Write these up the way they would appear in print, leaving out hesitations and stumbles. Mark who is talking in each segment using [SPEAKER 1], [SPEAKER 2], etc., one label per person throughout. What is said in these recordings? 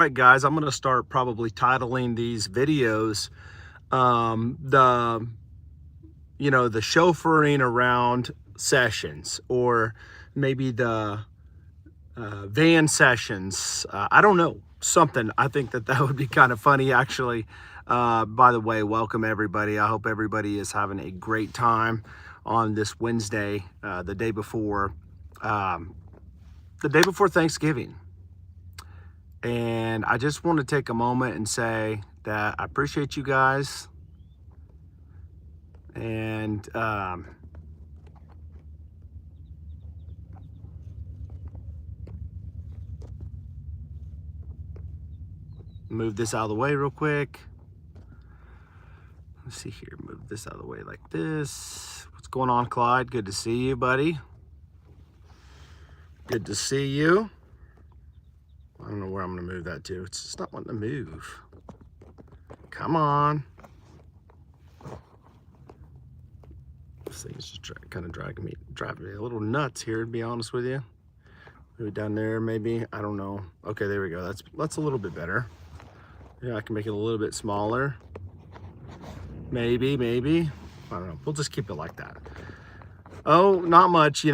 [SPEAKER 1] right, guys, I'm going to start probably titling these videos the chauffeuring around sessions, or maybe the van sessions. I don't know, something. I think that would be kind of funny, actually. By the way, welcome everybody. I hope everybody is having a great time on this Wednesday, the day before Thanksgiving. And I just want to take a moment and say that I appreciate you guys. And move this out of the way real quick. Let's see here, move this out of the way like this. What's going on, Clyde? Good to see you, buddy. Good to see you. I don't know where I'm gonna move that to. It's just not wanting to move. Come on. This thing is just kind of driving me a little nuts here, to be honest with you. Maybe down there, maybe, I don't know. Okay, there we go. That's a little bit better. Yeah, I can make it a little bit smaller. Maybe. I don't know. We'll just keep it like that. Oh, not much,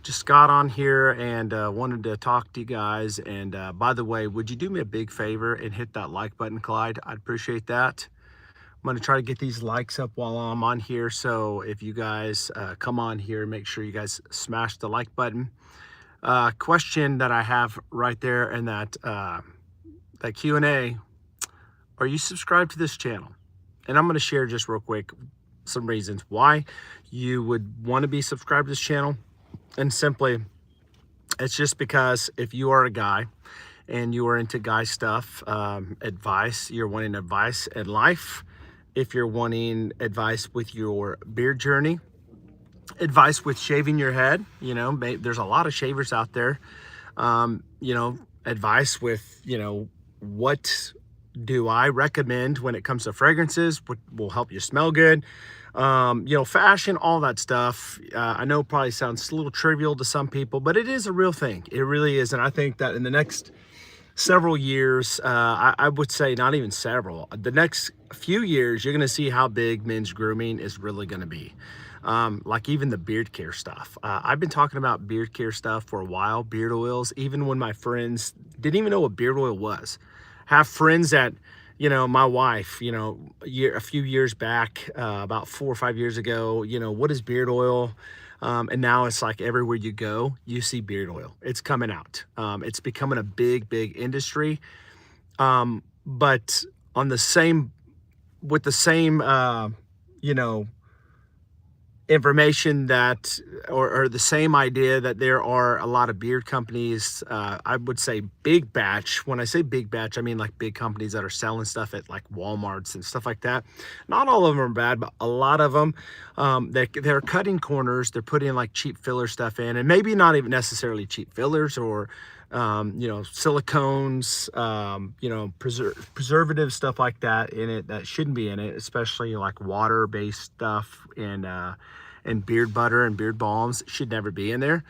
[SPEAKER 1] just got on here and wanted to talk to you guys. And by the way, would you do me a big favor and hit that like button, Clyde? I'd appreciate that. I'm going to try to get these likes up while I'm on here. So if you guys come on here, make sure you guys smash the like button. Question that I have right there and that Q&A, are you subscribed to this channel? And I'm going to share just real quick some reasons why you would want to be subscribed to this channel. And simply, it's just because if you are a guy and you are into guy stuff, advice, you're wanting advice in life, if you're wanting advice with your beard journey, advice with shaving your head, there's a lot of shavers out there, advice with, what do I recommend when it comes to fragrances, what will help you smell good, fashion, all that stuff. I know it probably sounds a little trivial to some people, but it is a real thing. It really is. And I think that in the next several years, I would say not even several, the next few years, you're going to see how big men's grooming is really going to be. Like even the beard care stuff. I've been talking about beard care stuff for a while, beard oils, even when my friends didn't even know what beard oil was. Have friends that, my wife, a few years back, about 4 or 5 years ago, what is beard oil? And now it's like everywhere you go, you see beard oil. It's coming out. It's becoming a big industry. But on the same, with the same, information that, or the same idea that there are a lot of beard companies, I would say big batch. When I say big batch, I mean like big companies that are selling stuff at like Walmarts and stuff like that. Not all of them are bad, but a lot of them, they're cutting corners. They're putting like cheap filler stuff in, and maybe not even necessarily cheap fillers, or silicones, preservative stuff like that in it that shouldn't be in it, especially like water-based stuff and beard butter and beard balms should never be in there.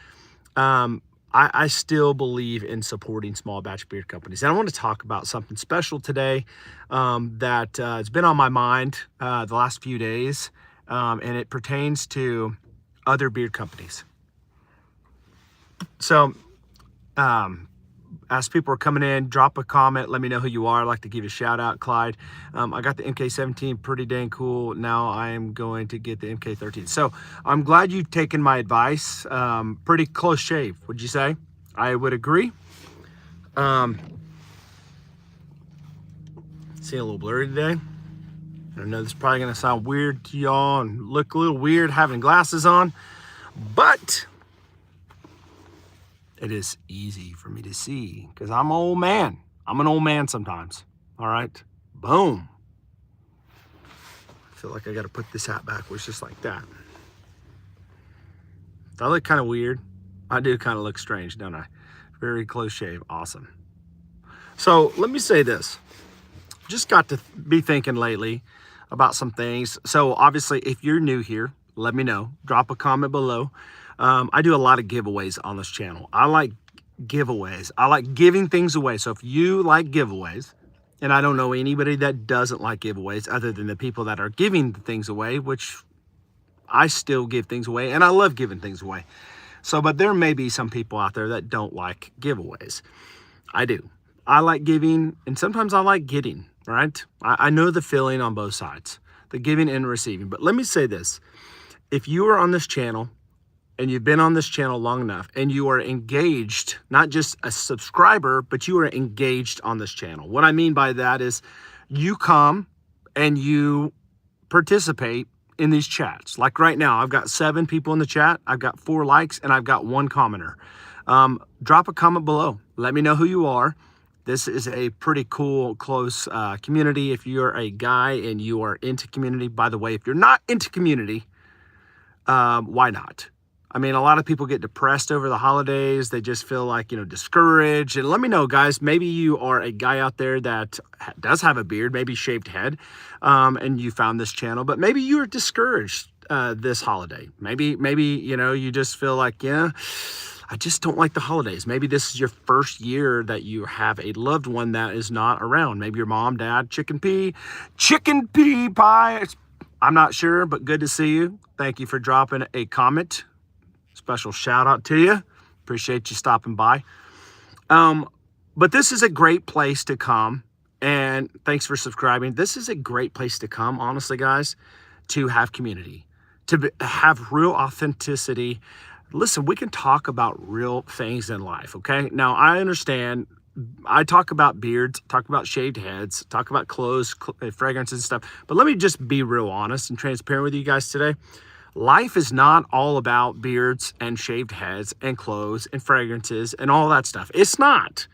[SPEAKER 1] I still believe in supporting small batch beard companies. And I want to talk about something special today that has been on my mind the last few days, and it pertains to other beard companies. So as people are coming in, drop a comment, let me know who you are. I'd like to give you a shout out, Clyde. I got the MK17, pretty dang cool. Now I am going to get the MK13. So I'm glad you've taken my advice. Pretty close shave, would you say? I would agree. See, a little blurry today. I know this is probably gonna sound weird to y'all and look a little weird having glasses on, but it is easy for me to see because I'm an old man. I'm an old man sometimes. All right, boom. I feel like I got to put this hat backwards just like that. Do I look kind of weird? I do kind of look strange, don't I? Very close shave, awesome. So let me say this. Just got to be thinking lately about some things. So obviously, if you're new here, let me know. Drop a comment below. I do a lot of giveaways on this channel. I like giveaways. I like giving things away. So if you like giveaways, and I don't know anybody that doesn't like giveaways other than the people that are giving things away, which I still give things away and I love giving things away. So, but there may be some people out there that don't like giveaways. I do. I like giving, and sometimes I like getting, right? I know the feeling on both sides, the giving and receiving. But let me say this. If you are on this channel and you've been on this channel long enough and you are engaged, not just a subscriber, but you are engaged on this channel. What I mean by that is you come and you participate in these chats. Like right now, I've got 7 people in the chat. I've got 4 likes and I've got 1 commenter. Drop a comment below. Let me know who you are. This is a pretty cool, close community. If you're a guy and you are into community, by the way, if you're not into community, why not? I mean, a lot of people get depressed over the holidays. They just feel like, discouraged. And let me know, guys, maybe you are a guy out there that does have a beard, maybe shaved head, and you found this channel, but maybe you're discouraged this holiday. Maybe, you just feel like, I just don't like the holidays. Maybe this is your first year that you have a loved one that is not around. Maybe your mom, dad, chicken pea pie. I'm not sure, but good to see you. Thank you for dropping a comment. Special shout out to you. Appreciate you stopping by. But this is a great place to come. And thanks for subscribing. This is a great place to come, honestly, guys, to have community, to have real authenticity. Listen, we can talk about real things in life, okay? Now, I understand. I talk about beards, talk about shaved heads, talk about clothes, fragrances and stuff. But let me just be real honest and transparent with you guys today. Life is not all about beards and shaved heads and clothes and fragrances and all that stuff. It's not.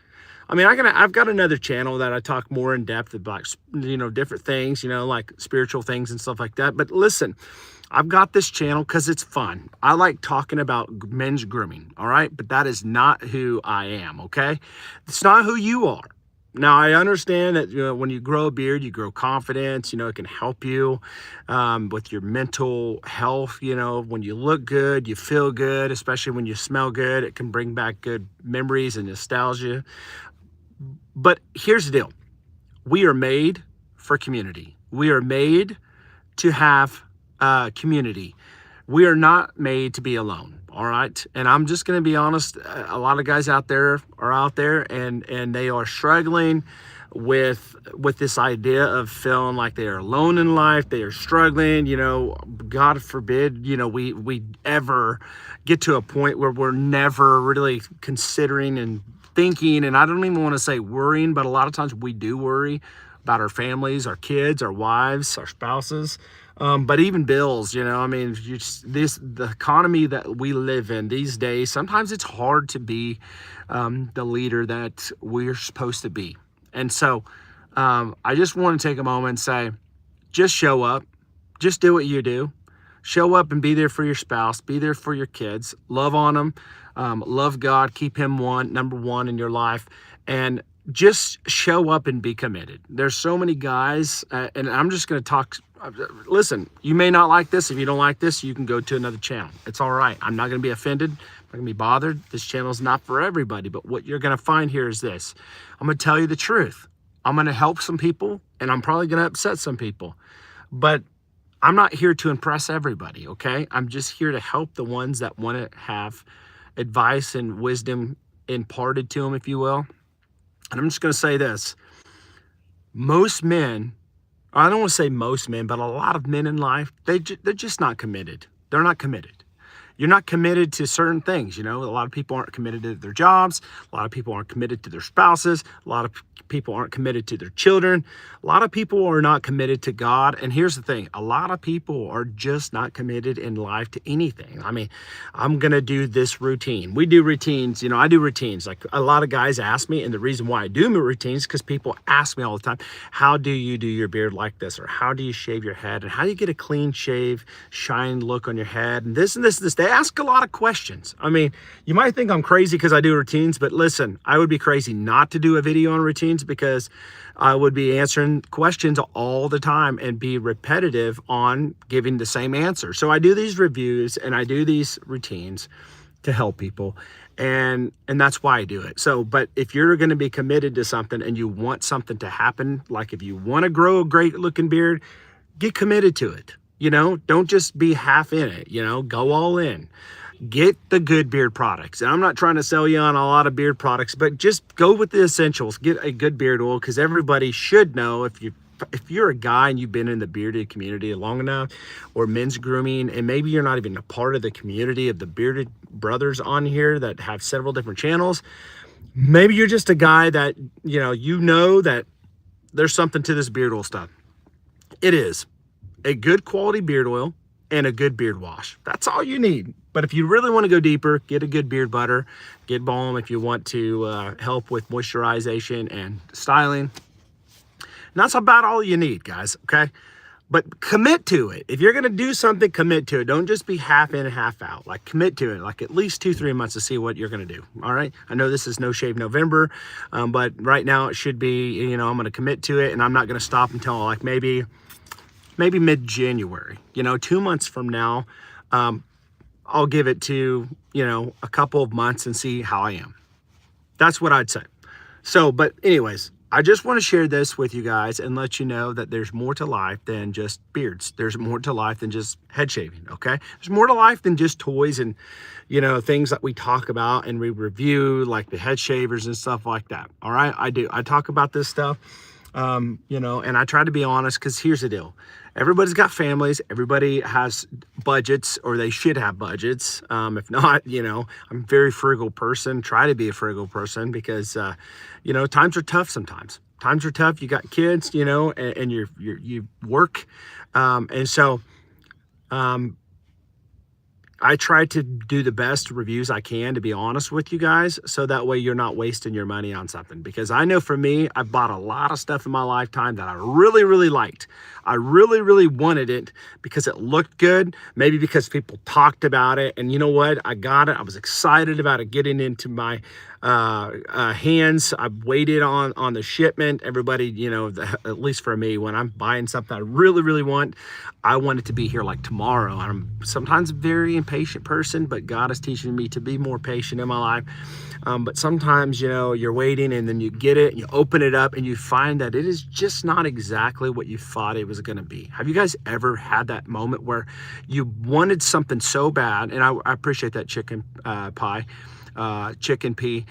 [SPEAKER 1] I mean, I've got another channel that I talk more in depth about, different things, like spiritual things and stuff like that. But listen, I've got this channel because it's fun. I like talking about men's grooming, all right? But that is not who I am, okay? It's not who you are. Now, I understand that when you grow a beard, you grow confidence. It can help you with your mental health. When you look good, you feel good, especially when you smell good. It can bring back good memories and nostalgia. But here's the deal. We are made for community. We are made to have community. We are not made to be alone. All right. And I'm just going to be honest. A lot of guys out there are out there and they are struggling with this idea of feeling like they are alone in life. They are struggling, God forbid, we ever get to a point where we're never really considering and thinking. And I don't even want to say worrying, but a lot of times we do worry about our families, our kids, our wives, our spouses. But even bills, the economy that we live in these days, sometimes it's hard to be the leader that we're supposed to be. And so I just want to take a moment and say, just show up, just do what you do. Show up and be there for your spouse, be there for your kids, love on them, love God, keep him number one in your life, and just show up and be committed. There's so many guys, and I'm just going to talk. Listen, you may not like this. If you don't like this, you can go to another channel. It's all right. I'm not going to be offended. I'm not going to be bothered. This channel is not for everybody. But what you're going to find here is this. I'm going to tell you the truth. I'm going to help some people, and I'm probably going to upset some people. But I'm not here to impress everybody, okay? I'm just here to help the ones that want to have advice and wisdom imparted to them, if you will. And I'm just going to say this. Most men, I don't want to say most men, but a lot of men in life, they're just not committed. They're not committed. You're not committed to certain things. A lot of people aren't committed to their jobs. A lot of people aren't committed to their spouses. A lot of people aren't committed to their children. A lot of people are not committed to God. And here's the thing. A lot of people are just not committed in life to anything. I mean, I'm going to do this routine. We do routines. I do routines. Like a lot of guys ask me, and the reason why I do routines is because people ask me all the time, how do you do your beard like this? Or how do you shave your head? And how do you get a clean shave, shine look on your head? And this and this and this. They ask a lot of questions. I mean, you might think I'm crazy because I do routines, but listen, I would be crazy not to do a video on routines because I would be answering questions all the time and be repetitive on giving the same answer. So I do these reviews and I do these routines to help people. And that's why I do it. So, but if you're going to be committed to something and you want something to happen, like if you want to grow a great looking beard, get committed to it. Don't just be half in it, go all in. Get the good beard products. And I'm not trying to sell you on a lot of beard products, but just go with the essentials. Get a good beard oil, because everybody should know, if you're a guy and you've been in the bearded community long enough, or men's grooming, and maybe you're not even a part of the community of the bearded brothers on here that have several different channels, maybe you're just a guy that that there's something to this beard oil stuff. It is a good quality beard oil and a good beard wash. That's all you need. But if you really want to go deeper, get a good beard butter, get balm if you want to help with moisturization and styling. And that's about all you need, guys, okay? But commit to it. If you're going to do something, commit to it. Don't just be half in, half out. Like, commit to it, like at least 2-3 months to see what you're going to do, all right? I know this is No Shave November, but right now it should be, I'm going to commit to it, and I'm not going to stop until like maybe mid-January. 2 months from now, I'll give it to, a couple of months and see how I am. That's what I'd say. So, but anyways, I just want to share this with you guys and let you know that there's more to life than just beards. There's more to life than just head shaving, okay? There's more to life than just toys and, things that we talk about and we review, like the head shavers and stuff like that, all right? I talk about this stuff, and I try to be honest, because here's the deal. Everybody's got families. Everybody has budgets, or they should have budgets. If not, I'm a very frugal person. Try to be a frugal person, because, times are tough sometimes. Times are tough. You got kids, and you work. And so I try to do the best reviews I can, to be honest with you guys, so that way you're not wasting your money on something. Because I know for me, I've bought a lot of stuff in my lifetime that I really, really liked. I really, really wanted it because it looked good, maybe because people talked about it. And you know what? I got it. I was excited about it getting into my hands. I waited on the shipment. Everybody, at least for me, when I'm buying something I really, really want, I want it to be here like tomorrow. I'm sometimes a very impatient person, but God is teaching me to be more patient in my life. But sometimes, you're waiting, and then you get it, and you open it up, and you find that it is just not exactly what you thought it was going to be. Have you guys ever had that moment where you wanted something so bad? And I appreciate that chicken pie. Chicken pea.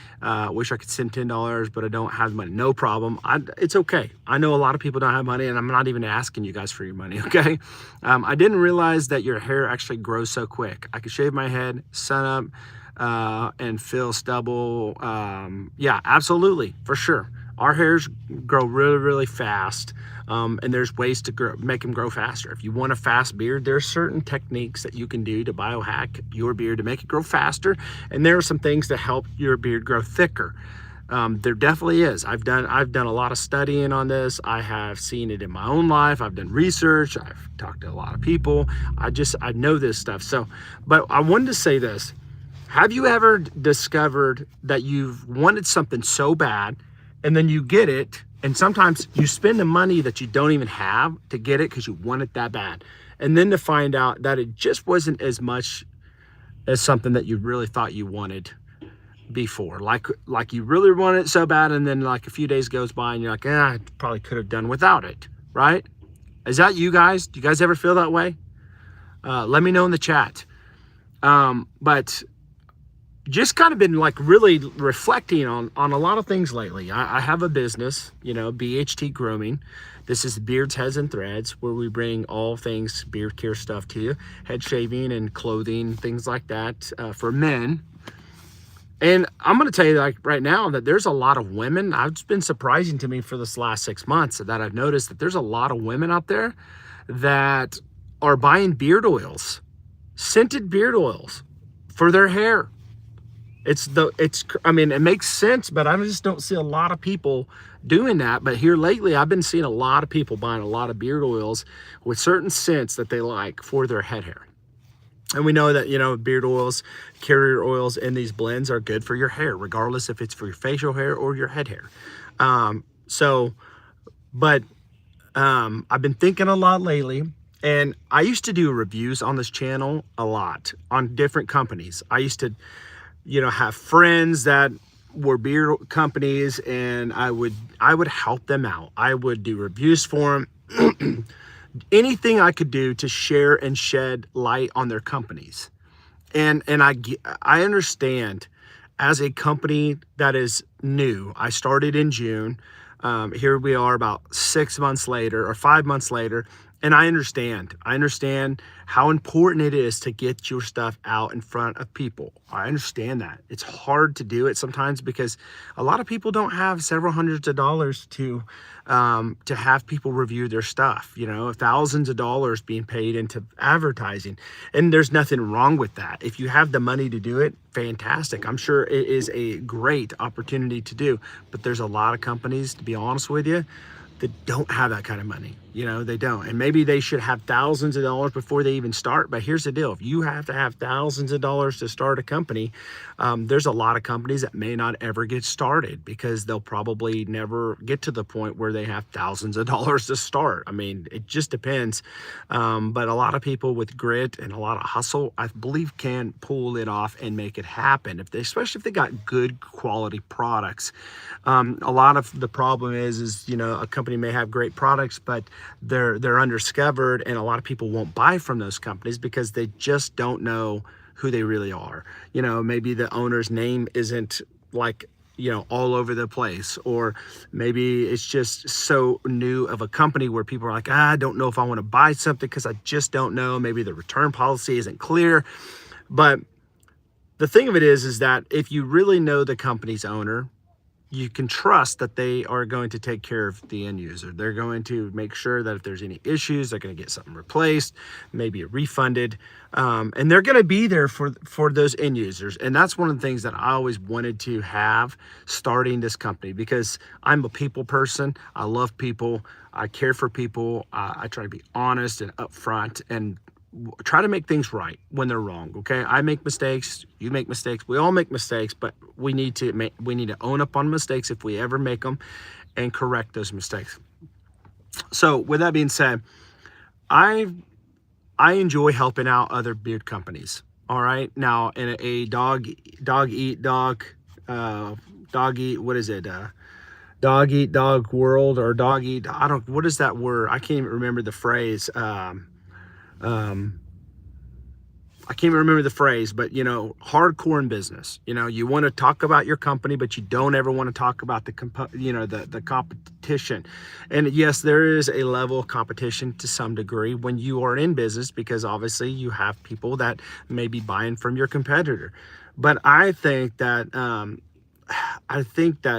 [SPEAKER 1] Wish I could send $10, but I don't have money. No problem. It's okay. I know a lot of people don't have money, and I'm not even asking you guys for your money, okay? I didn't realize that your hair actually grows so quick. I could shave my head, sun up, and fill stubble. Yeah, absolutely, for sure. Our hairs grow really, really fast. And there's ways to make them grow faster. If you want a fast beard, there are certain techniques that you can do to biohack your beard to make it grow faster. And there are some things to help your beard grow thicker. There definitely is. I've done a lot of studying on this. I have seen it in my own life. I've done research. I've talked to a lot of people. I know this stuff. So, but I wanted to say this. Have you ever discovered that you've wanted something so bad, and then you get it, and sometimes you spend the money that you don't even have to get it because you want it that bad, and then to find out that it just wasn't as much as something that you really thought you wanted before, like you really want it so bad, and then like a few days goes by and you're like, I probably could have done without it, right? Is that you guys? Do you guys ever feel that way? Let me know in the chat. But just kind of been like really reflecting on a lot of things lately. I have a business, BHT Grooming. This is Beards, Heads, and Threads, where we bring all things beard care stuff to you. Head shaving and clothing, things like that, for men. And I'm going to tell you, like right now, that there's a lot of women. It's been surprising to me for this last 6 months that I've noticed that there's a lot of women out there that are buying beard oils, scented beard oils for their hair. I mean, it makes sense, but I just don't see a lot of people doing that. But here lately, I've been seeing a lot of people buying a lot of beard oils with certain scents that they like for their head hair. And we know that, beard oils, carrier oils, and these blends are good for your hair, regardless if it's for your facial hair or your head hair. I've been thinking a lot lately, and I used to do reviews on this channel a lot on different companies. I used to have friends that were beer companies, and I would help them out. I would do reviews for them. Anything I could do to share and shed light on their companies. And I understand, as a company that is new, I started in June. Here we are about 6 months later or 5 months later. And I understand how important it is to get your stuff out in front of people. I understand that it's hard to do it sometimes because a lot of people don't have several hundreds of dollars to have people review their stuff, thousands of dollars being paid into advertising. And there's nothing wrong with that. If you have the money to do it, fantastic. I'm sure it is a great opportunity to do, but there's a lot of companies, to be honest with you, that don't have that kind of money. They don't. And maybe they should have thousands of dollars before they even start. But here's the deal. If you have to have thousands of dollars to start a company, there's a lot of companies that may not ever get started because they'll probably never get to the point where they have thousands of dollars to start. I mean, it just depends. But a lot of people with grit and a lot of hustle, I believe, can pull it off and make it happen, especially if they got good quality products. A lot of the problem is a company may have great products, but they're undiscovered, and a lot of people won't buy from those companies because they just don't know who they really are. Maybe the owner's name isn't like all over the place, or maybe it's just so new of a company where people are like, I don't know if I want to buy something because I just don't know. Maybe the return policy isn't clear. But the thing of it is that if you really know the company's owner, you can trust that they are going to take care of the end user. They're going to make sure that if there's any issues, they're going to get something replaced, maybe refunded, and they're going to be there for those end users. And that's one of the things that I always wanted to have starting this company, because I'm a people person. I love people. I care for people. I try to be honest and upfront and try to make things right when they're wrong. Okay, I make mistakes, you make mistakes, we all make mistakes, but we need to own up on mistakes if we ever make them, and correct those mistakes. So with that being said, I enjoy helping out other beard companies. All right, now in a dog eat dog world, or dog eat, what is that word? I can't even remember the phrase. I can't remember the phrase, but hardcore in business. You want to talk about your company, but you don't ever want to talk about the competition. And yes, there is a level of competition to some degree when you are in business, because obviously you have people that may be buying from your competitor. But I think that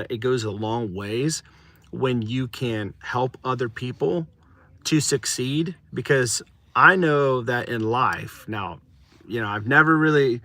[SPEAKER 1] it goes a long ways when you can help other people to succeed, because I know that in life now, I've never really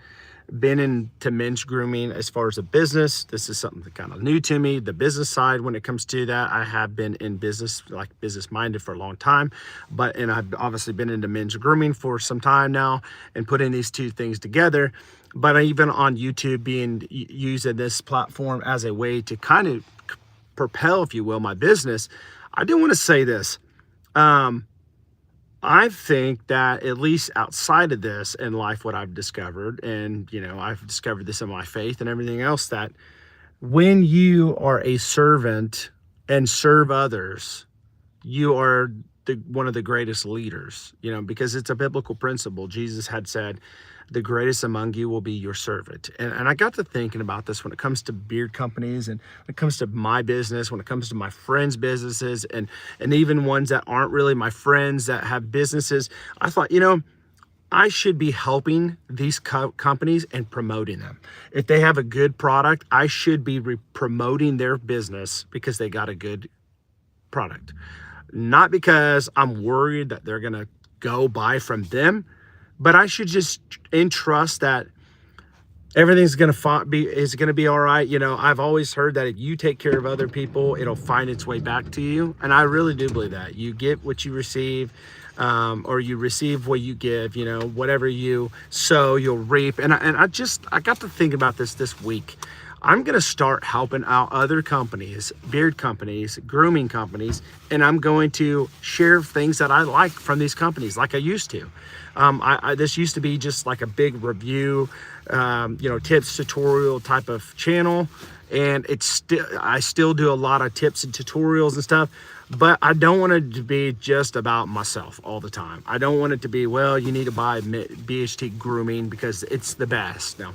[SPEAKER 1] been into men's grooming as far as a business. This is something that kind of new to me, the business side. When it comes to that, I have been in business, like business minded, for a long time, and I've obviously been into men's grooming for some time now, and putting these two things together. But even on YouTube, being using this platform as a way to kind of propel, if you will, my business, I do want to say this. I think that at least outside of this in life, what I've discovered, and I've discovered this in my faith and everything else, that when you are a servant and serve others, you are one of the greatest leaders, because it's a biblical principle. Jesus had said, the greatest among you will be your servant. And I got to thinking about this when it comes to beard companies, and when it comes to my business, when it comes to my friends' businesses, and even ones that aren't really my friends that have businesses. I thought, I should be helping these companies and promoting them. If they have a good product, I should be promoting their business because they got a good product. Not because I'm worried that they're going to go buy from them, but I should just entrust that everything's going to be all right. I've always heard that if you take care of other people, it'll find its way back to you. And I really do believe that. You get what you receive, or you receive what you give. Whatever you sow, you'll reap. And I got to think about this week. I'm going to start helping out other companies, beard companies, grooming companies, and I'm going to share things that I like from these companies like I used to. This used to be just like a big review, tips tutorial type of channel. And I still do a lot of tips and tutorials and stuff, but I don't want it to be just about myself all the time. I don't want it to be, well, you need to buy BHT Grooming because it's the best. No,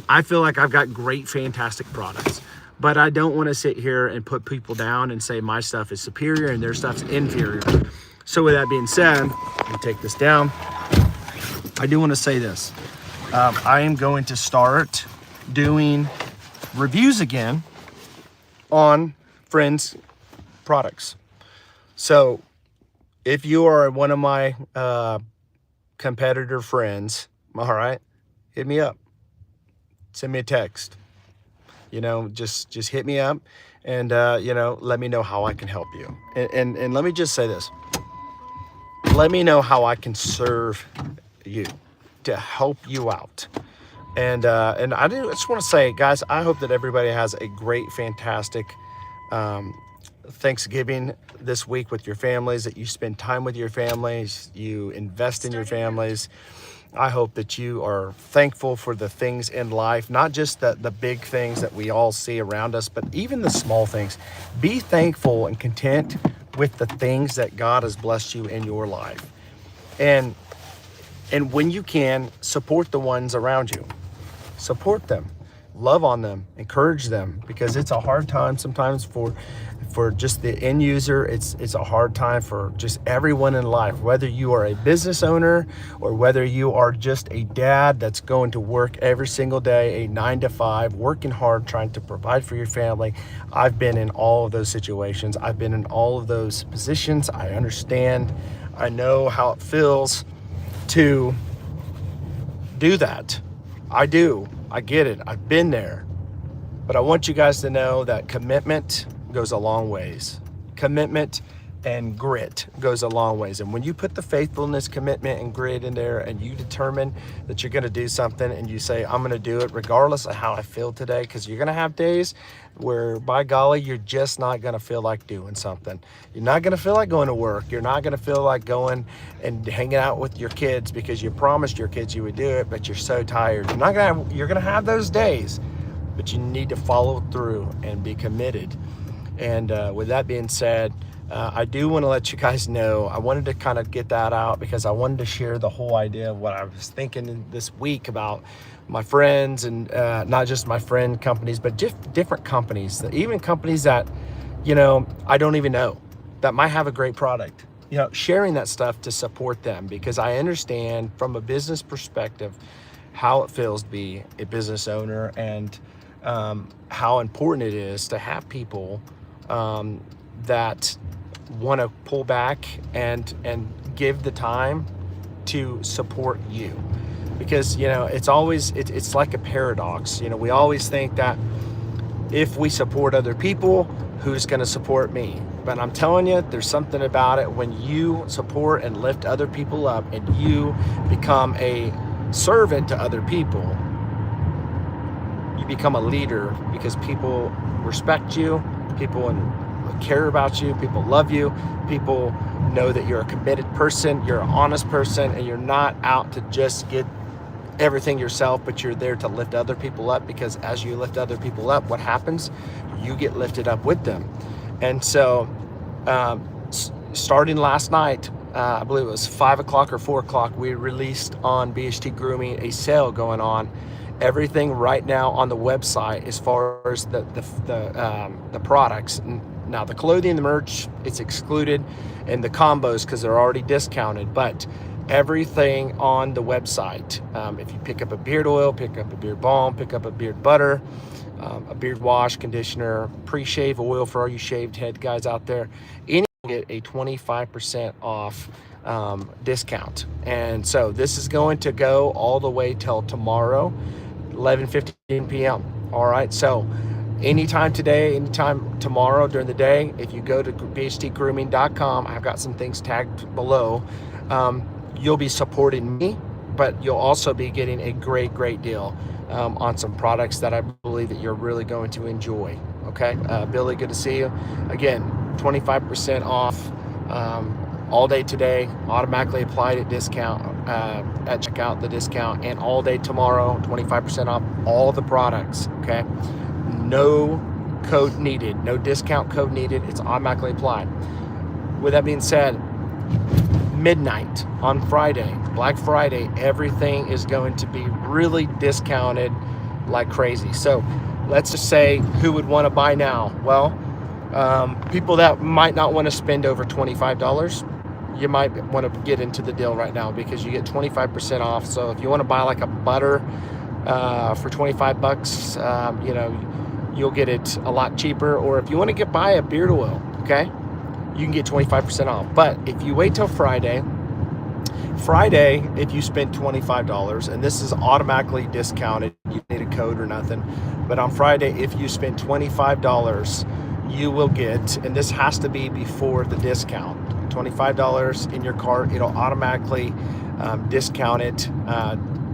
[SPEAKER 1] I feel like I've got great, fantastic products, but I don't want to sit here and put people down and say my stuff is superior and their stuff's inferior. So with that being said, let me take this down. I do want to say this. I am going to start doing reviews again on friends' products. So if you are one of my competitor friends, all right, hit me up. Send me a text. Just hit me up and let me know how I can help you. And let me just say this. Let me know how I can serve you to help you out. And I just want to say, guys, I hope that everybody has a great, fantastic Thanksgiving this week with your families, that you spend time with your families, you invest in your families. I hope that you are thankful for the things in life, not just the big things that we all see around us, but even the small things. Be thankful and content with the things that God has blessed you in your life. And when you can, support the ones around you. Support them, love on them, encourage them, because it's a hard time sometimes for just the end user. It's a hard time for just everyone in life, whether you are a business owner or whether you are just a dad that's going to work every single day, a 9-to-5, working hard, trying to provide for your family. I've been in all of those situations. I've been in all of those positions. I understand. I know how it feels to do that. I do. I get it. I've been there. But I want you guys to know that commitment goes a long ways. Commitment and grit goes a long ways. And when you put the faithfulness, commitment, and grit in there, and you determine that you're going to do something, and you say, I'm going to do it regardless of how I feel today, because you're going to have days where, by golly, you're just not going to feel like doing something. You're not going to feel like going to work. You're not going to feel like going and hanging out with your kids because you promised your kids you would do it, but you're so tired. You're going to have those days, but you need to follow through and be committed. And with that being said, I do want to let you guys know, I wanted to kind of get that out because I wanted to share the whole idea of what I was thinking this week about my friends, and not just my friend companies, but just different companies, even companies that, I don't even know, that might have a great product, sharing that stuff to support them, because I understand from a business perspective how it feels to be a business owner, and how important it is to have people that want to pull back and give the time to support you. Because it's like a paradox. We always think that if we support other people, who's going to support me? But I'm telling you, there's something about it when you support and lift other people up, and you become a servant to other people. You become a leader because people respect you, people care about you, people love you, people know that you're a committed person, you're an honest person, and you're not out to just get everything yourself, but you're there to lift other people up, because as you lift other people up, what happens? You get lifted up with them. And so starting last night, I believe it was 5 o'clock or 4 o'clock, we released on BHT Grooming a sale going on. Everything right now on the website, as far as the products. Now the clothing, the merch, it's excluded, and the combos because they're already discounted. But everything on the website, if you pick up a beard oil, pick up a beard balm, pick up a beard butter, a beard wash, conditioner, pre-shave oil for all you shaved head guys out there, any get a 25% off discount. And so this is going to go all the way till tomorrow, 11:15 p.m. All right, so anytime today, anytime tomorrow during the day, if you go to bhtgrooming.com, I've got some things tagged below. You'll be supporting me, but you'll also be getting a great deal on some products that I believe that you're really going to enjoy. Okay, Billy, good to see you again. 25% off all day today, automatically applied at discount at checkout, the discount, and all day tomorrow, 25% off all the products. Okay, no code needed, no discount code needed. It's automatically applied. With that being said, midnight on Friday, Black Friday, everything is going to be really discounted like crazy. So let's just say, who would want to buy now? Well, people that might not want to spend over $25, you might want to get into the deal right now because you get 25% off. So if you want to buy like a butter for 25 bucks, you know, you'll get it a lot cheaper. Or if you want to buy a beard oil, okay, you can get 25% off. But if you wait till Friday, if you spend $25, and this is automatically discounted, you need a code or nothing, but on Friday, if you spend $25, you will get, and this has to be before the discount, $25 in your cart. It'll automatically discount it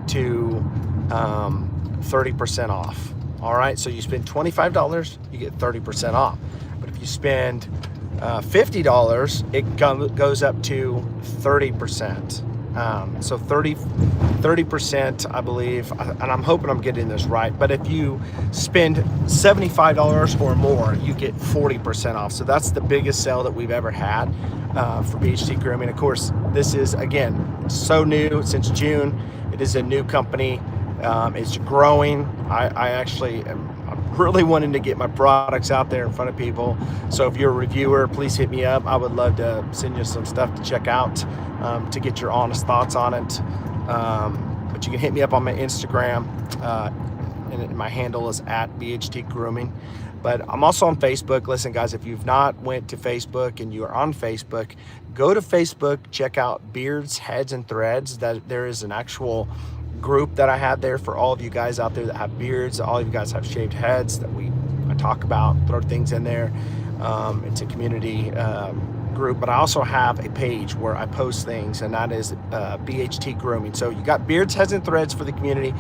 [SPEAKER 1] to 30% off. All right, so you spend $25, you get 30% off. But if you spend $50, it goes up to 30%. So 30%, I believe, and I'm hoping I'm getting this right, but if you spend $75 or more, you get 40% off. So that's the biggest sale that we've ever had for BHT Grooming. Of course, this is, again, so new since June. It is a new company. It's growing. I actually am really wanting to get my products out there in front of people. So if you're a reviewer, please hit me up. I would love to send you some stuff to check out to get your honest thoughts on it. But you can hit me up on my Instagram, and my handle is at BHT Grooming. But I'm also on Facebook. Listen, guys, if you've not went to Facebook and you are on Facebook, go to Facebook, check out Beards, Heads, and Threads. That there is an actual group that I had there for all of you guys out there that have beards, all of you guys have shaved heads that I talk about, throw things in there. It's a community group, but I also have a page where I post things, and that is BHT Grooming. So you got Beards, Heads, and Threads for the community,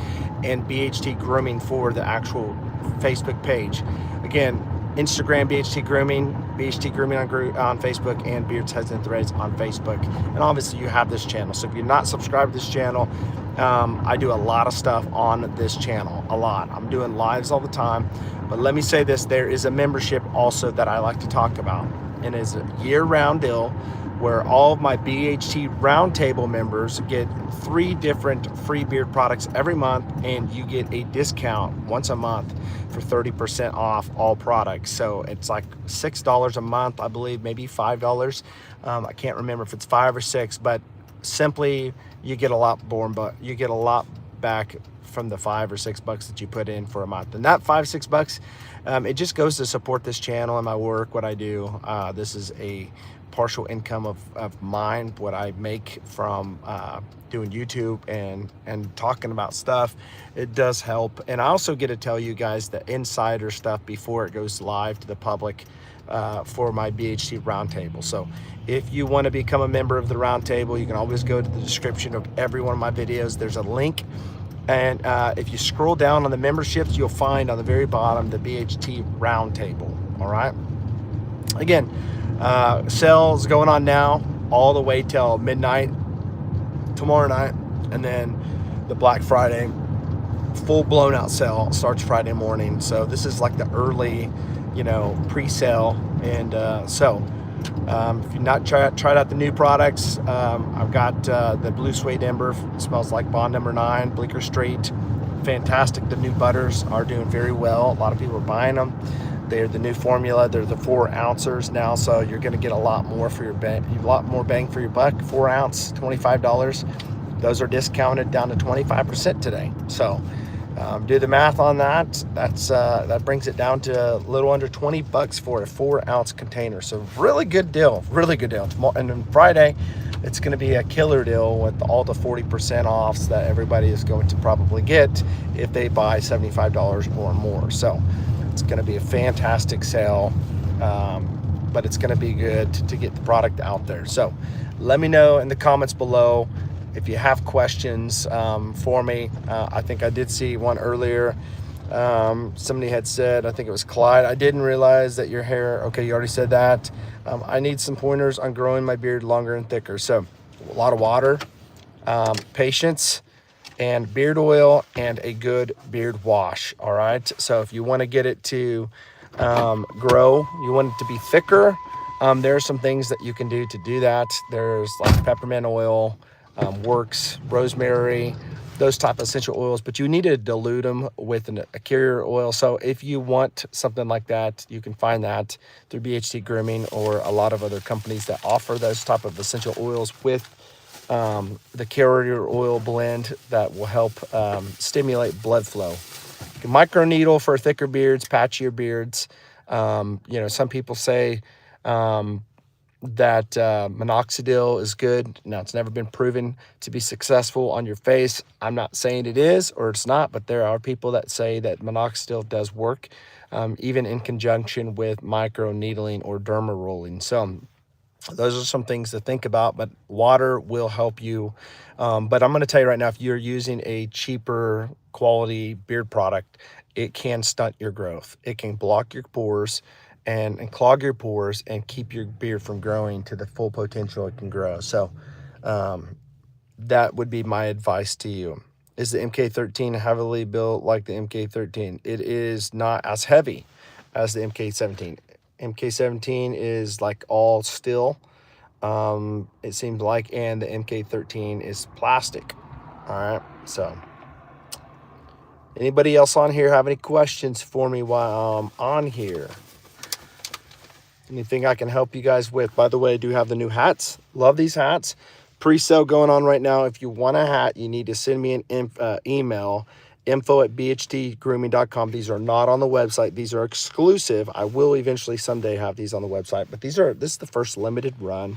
[SPEAKER 1] and BHT Grooming for the actual Facebook page. Again, Instagram, BHT Grooming, BHT Grooming on Facebook, and Beards, Heads, and Threads on Facebook. And obviously you have this channel. So if you're not subscribed to this channel, I do a lot of stuff on this channel, a lot. I'm doing lives all the time. But let me say this, there is a membership also that I like to talk about. And it's a year-round deal where all of my BHT Roundtable members get 3 different free beard products every month, and you get a discount once a month for 30% off all products. So it's like $6 a month, I believe, maybe $5. I can't remember if it's 5 or 6, but simply you get a lot more, but you get a lot back from the $5 or $6 that you put in for a month. And that $5-6, it just goes to support this channel and my work, what I do. This is a partial income of mine, what I make from doing YouTube and talking about stuff. It does help. And I also get to tell you guys the insider stuff before it goes live to the public for my BHT Roundtable. So if you want to become a member of the Roundtable, you can always go to the description of every one of my videos. There's a link. And if you scroll down on the memberships, you'll find on the very bottom the BHT Roundtable. All right. Again, sales going on now all the way till midnight tomorrow night, and then the Black Friday full blown out sale starts Friday morning. So this is like the early, pre-sale. And if you've not tried out the new products, I've got the Blue Suede Ember. It smells like Bond number 9, Bleecker Street. Fantastic. The new butters are doing very well. A lot of people are buying them. They're the new formula. They're the 4 ounces now, so you're going to get a lot more for your bang, a lot more bang for your buck. 4 ounce, $25. Those are discounted down to 25% today. So do the math on that. That brings it down to a little under $20 for a 4 ounce container. So really good deal, really good deal. And then Friday, it's going to be a killer deal with all the 40% offs that everybody is going to probably get if they buy $75 or more. So it's going to be a fantastic sale, but it's going to be good to get the product out there. So let me know in the comments below if you have questions for me, I think I did see one earlier. Somebody had said, I think it was Clyde, I didn't realize that your hair, okay, you already said that. I need some pointers on growing my beard longer and thicker. So a lot of water, patience, and beard oil, and a good beard wash. All right. So if you want to get it to grow, you want it to be thicker, there are some things that you can do to do that. There's like peppermint oil, works, rosemary, those type of essential oils, but you need to dilute them with a carrier oil. So if you want something like that, you can find that through BHT Grooming or a lot of other companies that offer those type of essential oils with the carrier oil blend that will help stimulate blood flow. You can microneedle for thicker beards, patchier beards. You know, some people say that minoxidil is good. Now, it's never been proven to be successful on your face. I'm not saying it is or it's not, but there are people that say that minoxidil does work, even in conjunction with microneedling or derma rolling. So those are some things to think about, but water will help you. But I'm going to tell you right now, if you're using a cheaper quality beard product, it can stunt your growth. It can block your pores and clog your pores and keep your beard from growing to the full potential it can grow. So that would be my advice to you. Is the MK13 heavily built like the MK13? It is not as heavy as the MK17. MK17 is like all steel, it seems like, and the MK13 is plastic. All right, so anybody else on here have any questions for me while I'm on here? Anything I can help you guys with? By the way, I do have the new hats. Love these hats. Pre-sale going on right now. If you want a hat, you need to send me an email, info@bhtgrooming.com. These are not on the website. These are exclusive. I will eventually someday have these on the website, but this is the first limited run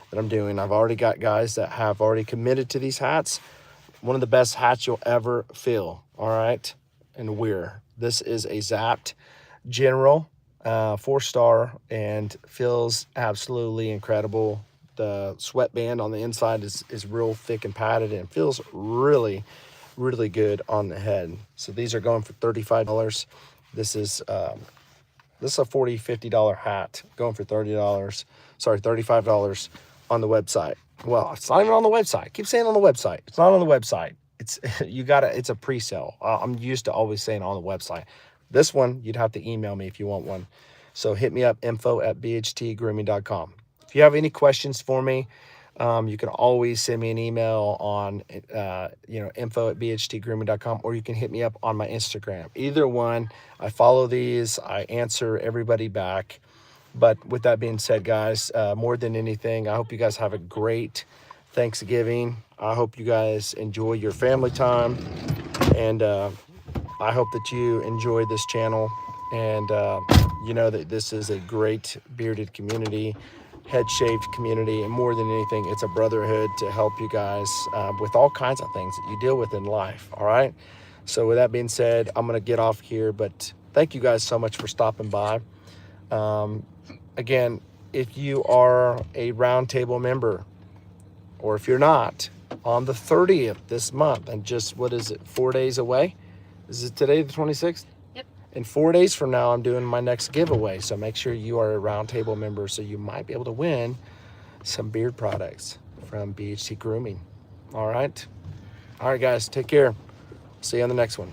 [SPEAKER 1] that I'm doing. I've already got guys that have already committed to these hats. One of the best hats you'll ever feel. All right, and wear. This is a Zapped General, 4-star, and feels absolutely incredible. The sweatband on the inside is real thick and padded and feels really, really good on the head. So these are going for $35. This is a $40, $50 hat going for $30. Sorry, $35 on the website. Well, it's not even on the website. I keep saying on the website. It's not on the website. It's it's a pre-sale. I'm used to always saying on the website. This one, you'd have to email me if you want one. So hit me up, info@bhtgrooming.com. If you have any questions for me, you can always send me an email on, info@bhtgrooming.com, or you can hit me up on my Instagram. Either one, I follow these. I answer everybody back. But with that being said, guys, more than anything, I hope you guys have a great Thanksgiving. I hope you guys enjoy your family time, and I hope that you enjoy this channel, and you know that this is a great bearded community, head shaved community, and more than anything, it's a brotherhood to help you guys with all kinds of things that you deal with in life. All right. So with that being said, I'm going to get off here, but thank you guys so much for stopping by. Again, if you are a roundtable member, or if you're not, on the 30th this month, and just, what is it, 4 days away? Is it today, the 26th?
[SPEAKER 2] Yep.
[SPEAKER 1] In 4 days from now, I'm doing my next giveaway. So make sure you are a roundtable member, so you might be able to win some beard products from BHT Grooming. All right. All right, guys, take care. See you on the next one.